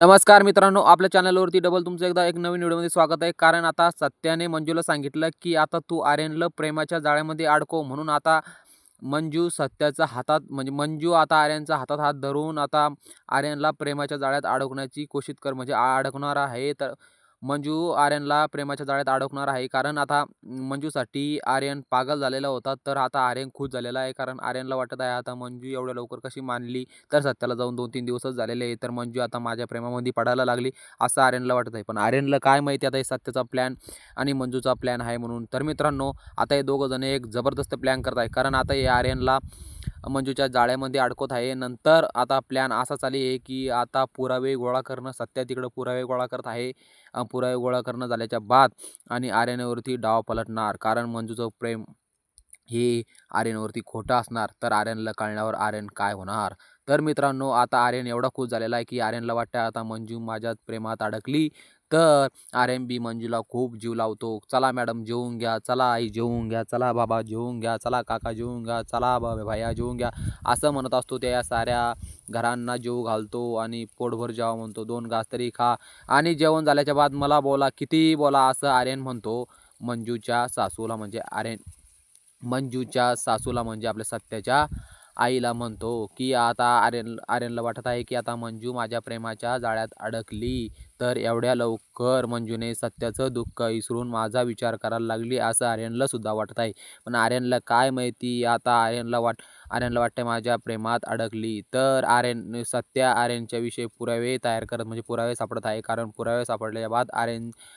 नमस्कार मित्रांनो, आपल्या चॅनलवरती डबल तुमचं एकदा एक नवीन व्हिडिओमध्ये स्वागत आहे. कारण आता सत्याने मंजूला सांगितलं, की आता तू आर्यनला प्रेमाच्या जाळ्यामध्ये अडकव. म्हणून आता मंजू सत्याच्या हातात म्हणजे मंजू आता आर्यनचा हातात हात धरून आता आर्यनला प्रेमाच्या जाळ्यात अडकवण्याची कोशिश म्हणजे अडकवणार आहे. तर मंजू आर्यनला प्रेमाच्या जाळ्यात अडकवणार आहे. कारण आता मंजूसाठी आर्यन पागल झालेला होता. तर आता आर्यन खुश झालेला आहे. कारण आर्यनला वाटत आहे आता मंजू एवढ्या लवकर कशी मानली. तर सत्याला जाऊन 2-3 दिवसच झालेले आहे. तर मंजू आता माझ्या प्रेमामध्ये पडायला लागली असं आर्यनला वाटत आहे. पण आर्यनला काय माहिती आता हे सत्याचा प्लॅन आणि मंजूचा प्लॅन आहे म्हणून. तर मित्रांनो, आता हे दोघं जण एक जबरदस्त प्लॅन करत आहे. कारण आता हे आर्यनला मंजूच्या जाळ्यामध्ये अडकवत आहे. नंतर आता प्लॅन असा चालू आहे, की आता पुरावे गोळा करणं. सत्या तिकडं पुरावे गोळा करत आहे. पुरावे गोळा करणं झाल्याच्या बाद आणि आर्यनवरती डाव पलटणार. कारण मंजूचं प्रेम हे आर्यनवरती खोटं असणार. तर आर्यनला कळल्यावर आर्यन काय होणार? तर मित्रांनो, आता आर्यन एवढा खुश झालेला आहे, की आर्यनला वाटतं आता मंजू माझ्या प्रेमात अडकली. तर आर्यन बी मंजूला खूप जीव लावतो. "चला मॅडम जेवून घ्या, चला आई जेवून घ्या, चला बाबा जेवून घ्या, चला काका जेवून घ्या, चला भैय्या जेवून घ्या." असं म्हणत असतो. त्या साऱ्या घरांना जेवू घालतो आणि पोटभर जेवा म्हणतो. 2 घास तरी खा आणि जेवण झाल्याच्या बाद मला बोला, कितीही बोला असं आर्यन म्हणतो. मंजूच्या सासूला म्हणजे मंजूच्या सासूला म्हणजे आपल्या सत्याच्या आईला म्हणतो, की आता आर्यनला वाटत आहे, की आता मंजू माझ्या प्रेमाच्या जाळ्यात अडकली. तर एवढ्या लवकर मंजूने सत्याचं दुःख विसरून माझा विचार करायला लागली असं आर्यनला सुद्धा वाटत आहे. पण आर्यनला काय माहिती आता आर्यनला वाटतं माझ्या प्रेमात अडकली. तर सत्या आर्यनच्या विषयी पुरावे तयार करत म्हणजे पुरावे सापडत आहे. कारण पुरावे सापडल्याच्या बाद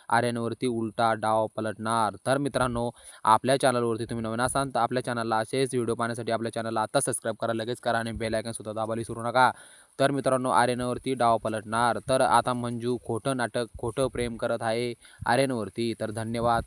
आर्यनवरती उलटा डाव पलटणार. तर मित्रांनो, आपल्या चॅनलवरती तुम्ही नवीन असाल तर आपल्या चॅनलला असेच व्हिडिओ पाहण्यासाठी आपल्या चॅनलला आता सबस्क्राईब करा, लगेच करा आणि बेल आयकॉन सुद्धा दाबायला विसरू नका. तर मित्रांनो, आर्यनवरती डाव पलटणार. तर आता मंजू खोटं नाटक, खोटं प्रेम करत आहे आर्यनवरती. तर धन्यवाद.